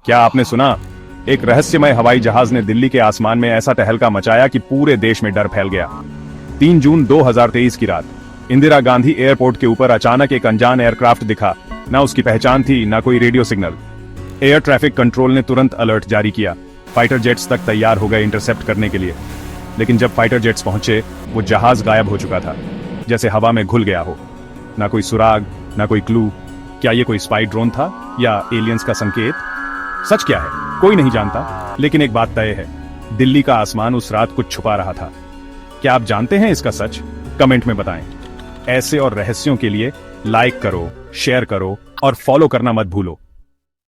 क्या आपने सुना? एक रहस्यमय हवाई जहाज ने दिल्ली के आसमान में ऐसा तहलका मचाया कि पूरे देश में डर फैल गया। 3 जून 2023 की रात इंदिरा गांधी एयरपोर्ट के ऊपर अचानक एक अनजान एयरक्राफ्ट दिखा। ना उसकी पहचान थी, ना कोई radio signal. Air traffic control ने तुरंत अलर्ट जारी किया। फाइटर जेट्स तक तैयार हो गए इंटरसेप्ट करने के लिए। लेकिन जब फाइटर जेट्स पहुंचे, वो जहाज गायब हो चुका था, जैसे हवा में घुल गया हो। ना कोई सुराग, ना कोई क्लू। क्या ये कोई स्पाई ड्रोन था या एलियंस का संकेत? सच क्या है, कोई नहीं जानता, लेकिन एक बात तय है, दिल्ली का आसमान उस रात कुछ छुपा रहा था। क्या आप जानते हैं इसका सच? कमेंट में बताएं। ऐसे और रहस्यों के लिए लाइक करो, शेयर करो और फॉलो करना मत भूलो।